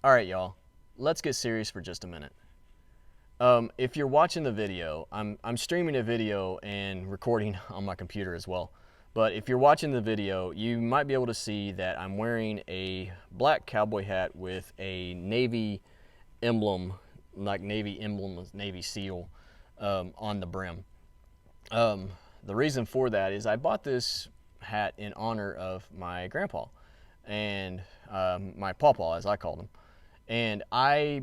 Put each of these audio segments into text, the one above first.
All right, y'all, let's get serious for just a minute. If you're watching the video, I'm streaming a video and recording on my computer as well. But if you're watching the video, you might be able to see that I'm wearing a black cowboy hat with a Navy emblem, like Navy emblem, Navy SEAL, on the brim. The reason for that is I bought this hat in honor of my grandpa and my pawpaw, as I called him. And I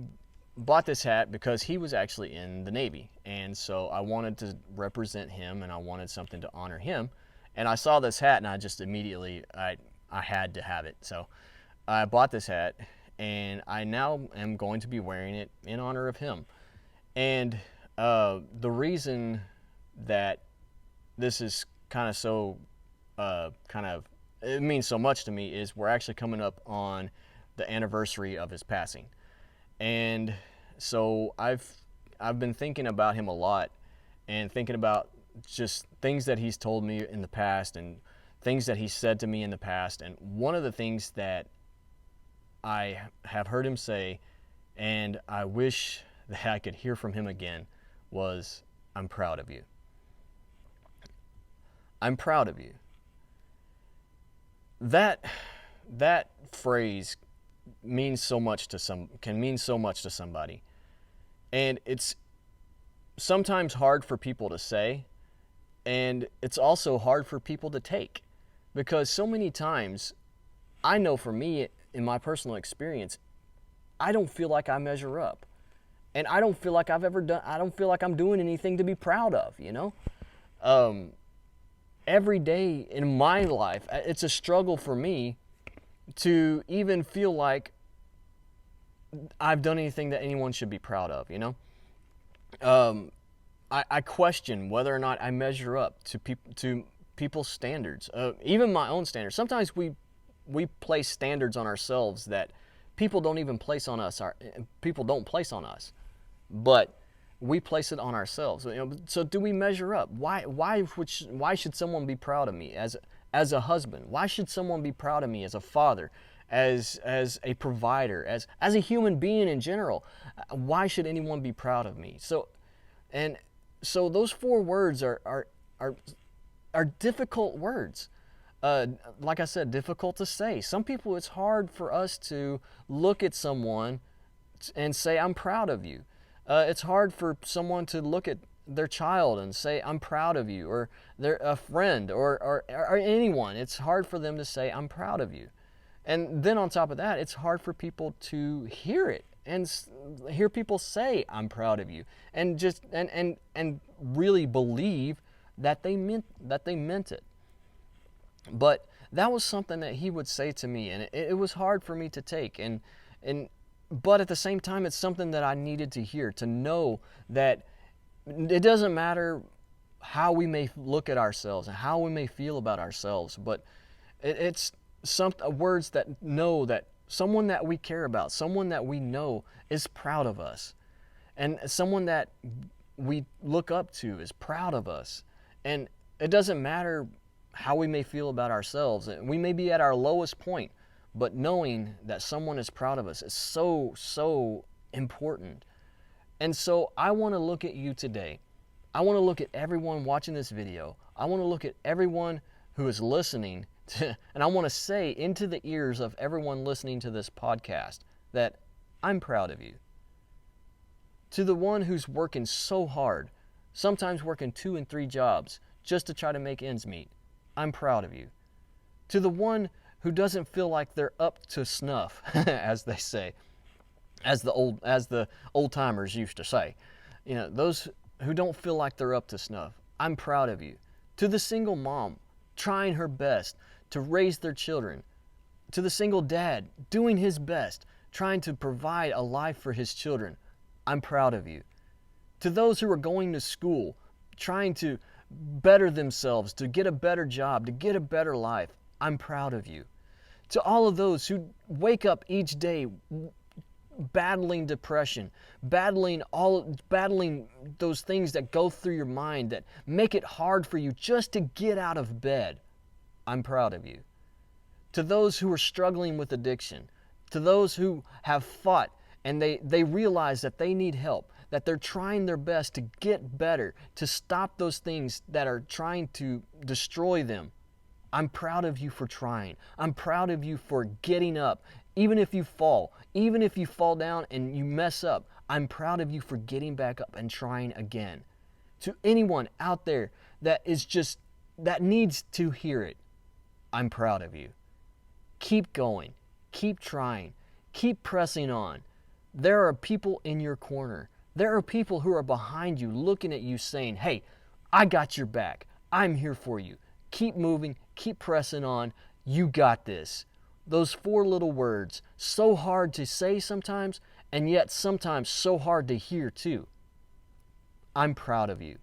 bought this hat because he was actually in the Navy. And so I wanted to represent him and I wanted something to honor him. And I saw this hat and I just immediately, I had to have it. So I bought this hat and I now am going to be wearing it in honor of him. And the reason that this is kind of so, it means so much to me is we're actually coming up on the anniversary of his passing. And so I've been thinking about him a lot and thinking about just things that he's told me in the past and things that he said to me in the past. And one of the things that I have heard him say, and I wish that I could hear from him again, was, "I'm proud of you." I'm proud of you. That phrase means so much to can mean so much to somebody. And it's sometimes hard for people to say, and it's also hard for people to take, because so many times, I know for me, in my personal experience, I don't feel like I measure up. And I don't feel like I don't feel like I'm doing anything to be proud of, you know? Every day in my life, it's a struggle for me to even feel like I've done anything that anyone should be proud of, you know? I question whether or not I measure up to people's standards, even my own standards. Sometimes we place standards on ourselves that people don't even place on us. People don't place on us, but we place it on ourselves. You know, so do we measure up? Why should someone be proud of me as a husband? Why should someone be proud of me as a father, as a provider, as a human being in general? Why should anyone be proud of me? So those four words are difficult words. Like I said, difficult to say. Some people, it's hard for us to look at someone and say, "I'm proud of you." It's hard for someone to look at their child and say, "I'm proud of you," or a friend or anyone. It's hard for them to say, "I'm proud of you." And then on top of that, it's hard for people to hear it and hear people say, "I'm proud of you," and just and really believe that they meant it. But that was something that he would say to me, and it was hard for me to take. But at the same time, it's something that I needed to hear, to know that it doesn't matter how we may look at ourselves and how we may feel about ourselves, but it's some words that know that someone that we care about, someone that we know is proud of us, and someone that we look up to is proud of us. And it doesn't matter how we may feel about ourselves. We may be at our lowest point, but knowing that someone is proud of us is so, so important. And so I want to look at you today. I want to look at everyone watching this video. I want to look at everyone who is listening to, and I want to say into the ears of everyone listening to this podcast that I'm proud of you. To the one who's working so hard, sometimes working 2 and 3 jobs just to try to make ends meet, I'm proud of you. To the one who doesn't feel like they're up to snuff, as they say, as the old timers used to say, you know, those who don't feel like they're up to snuff, I'm proud of you. To the single mom trying her best to raise their children, to the single dad doing his best trying to provide a life for his children, I'm proud of you. To those who are going to school, trying to better themselves, to get a better job, to get a better life, I'm proud of you. To all of those who wake up each day battling depression, battling those things that go through your mind that make it hard for you just to get out of bed, I'm proud of you. To those who are struggling with addiction, To those who have fought and they realize that they need help, that they're trying their best to get better, to stop those things that are trying to destroy them. I'm proud of you for trying. I'm proud of you for getting up. Even if you fall, even if you fall down and you mess up, I'm proud of you for getting back up and trying again. To anyone out there that needs to hear it, I'm proud of you. Keep going. Keep trying. Keep pressing on. There are people in your corner. There are people who are behind you looking at you saying, hey, I got your back. I'm here for you. Keep moving. Keep pressing on. You got this. Those 4 little words, so hard to say sometimes, and yet sometimes so hard to hear too. I'm proud of you.